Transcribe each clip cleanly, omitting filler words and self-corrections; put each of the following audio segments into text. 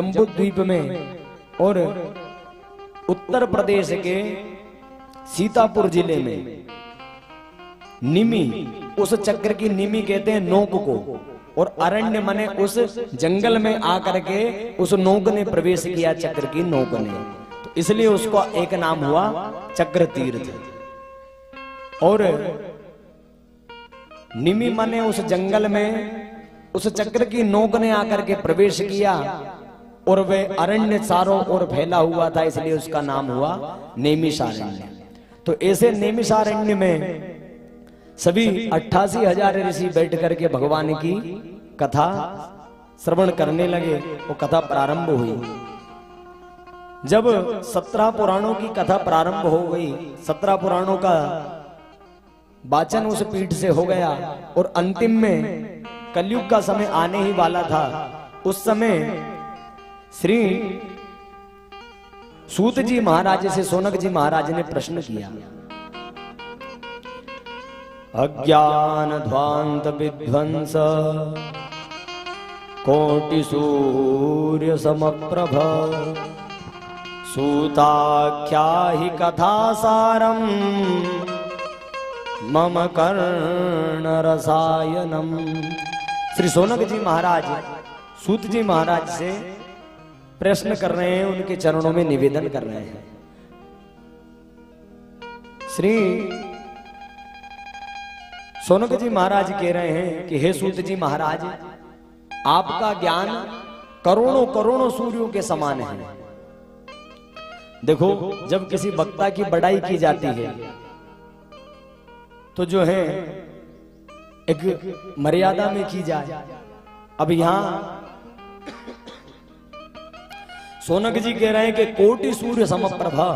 जम्बू द्वीप में और उत्तर प्रदेश के सीतापुर जिले में निमी, उस चक्र की निमी कहते हैं नोक को, और अरण्य मने उस जंगल में आकर के उस नोक ने प्रवेश किया, चक्र की नोक ने, तो इसलिए उसको एक नाम हुआ चक्र तीर्थ। और निमी मने उस जंगल में उस चक्र की नोक ने आकर के प्रवेश किया और वे अरण्य चारों ओर फैला हुआ था, इसलिए उसका नाम हुआ नैमिषारण्य। तो ऐसे नैमिषारण्य में सभी 88,000 ऋषि बैठ करके भगवान की कथा श्रवण करने लगे। वो कथा प्रारंभ हुई। जब 17 पुराणों की कथा प्रारंभ हो गई, 17 पुराणों का वाचन उस पीठ से हो गया और अंतिम में कलयुग का समय आने ही वाला था। उस समय श्री सूत जी महाराज से सोनक जी महाराज ने प्रश्न किया, अज्ञान ध्वांत विध्वंस कोटि सूर्य समप्रभ सूताख्या ही कथा सारम मम कर्ण रसायनम। श्री सोनक जी महाराज सूत जी महाराज से प्रश्न कर रहे हैं, उनके चरणों में निवेदन कर रहे हैं। श्री सोनक जी महाराज कह रहे हैं कि हे सूत जी महाराज, आपका ज्ञान करोड़ों करोड़ों सूर्यों के समान है। देखो, जब किसी वक्ता की बड़ाई की जाती है तो जो है एक मर्यादा में की जाए। अब यहां सोनक जी कह रहे हैं कि कोटि सूर्य समप्रभा,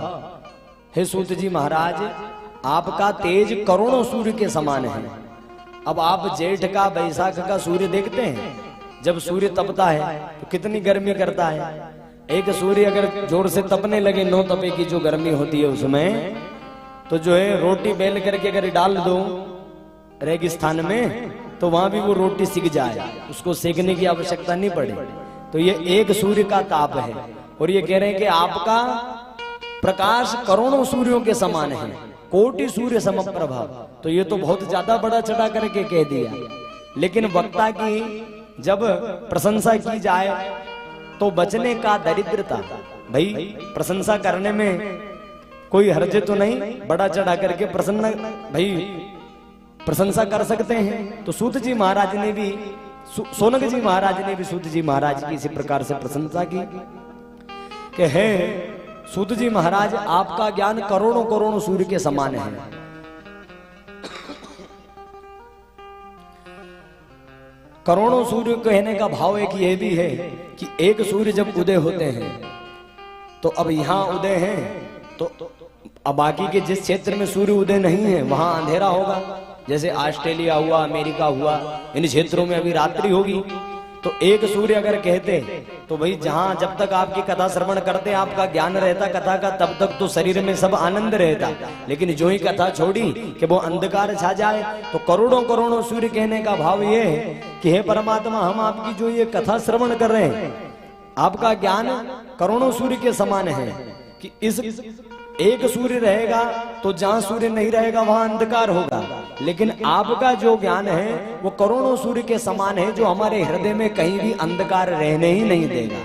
हे सूत जी महाराज, आपका तेज करोड़ों सूर्य के समान है। अब आप जेठ का बैसाख का सूर्य देखते हैं, जब सूर्य तपता है तो कितनी गर्मी करता है। एक सूर्य अगर जोर से तपने लगे, 9 तपे की जो गर्मी होती है उसमें, तो जो है रोटी बेल करके अगर डाल दो रेगिस्तान में तो वहां भी वो रोटी सिक जाए, उसको सेकने की आवश्यकता नहीं पड़े। तो ये एक सूर्य का ताप है। और ये कह रहे हैं कि आपका प्रकाश करोड़ों सूर्यों के समान है, कोटि सूर्य समप्रभा। तो ये तो बहुत ज्यादा बड़ा चढ़ा करके कह दिया। लेकिन वक्ता की जब प्रशंसा की जाए तो बचने का दरिद्रता, भाई प्रशंसा करने में कोई हर्ज तो नहीं, बड़ा चढ़ा करके भाई प्रशंसा कर सकते हैं। तो सूत जी महाराज ने भी, सोनक जी महाराज ने भी सूत जी महाराज की इसी प्रकार से प्रशंसा की कि हे सूत जी महाराज, आपका ज्ञान करोड़ों करोड़ों सूर्य के समान है। करोड़ों सूर्य कहने का भाव एक ये भी है कि एक सूर्य जब उदय होते हैं तो अब यहां उदय हैं तो अब बाकी के जिस क्षेत्र में सूर्य उदय नहीं है वहां अंधेरा होगा। जैसे ऑस्ट्रेलिया हुआ, अमेरिका हुआ, इन क्षेत्रों में अभी रात्रि होगी। तो एक सूर्य अगर कहते तो भाई जहां जब तक आपकी कथा श्रवण करते आपका ज्ञान रहता कथा का, तब तक तो शरीर में सब आनंद रहता। लेकिन जो ही कथा छोड़ी कि वो अंधकार छा जाए, तो करोड़ों करोड़ों सूर्य कहने का भाव ये है कि हे परमात्मा, हम आपकी जो ये कथा श्रवण कर रहे हैं, आपका ज्ञान करोड़ों सूर्य के समान है कि इस एक सूर्य रहेगा तो जहां सूर्य नहीं रहेगा वहां अंधकार होगा। लेकिन आपका जो ज्ञान है वो करोड़ों सूर्य के समान है, जो हमारे हृदय में कहीं भी अंधकार रहने ही नहीं देगा।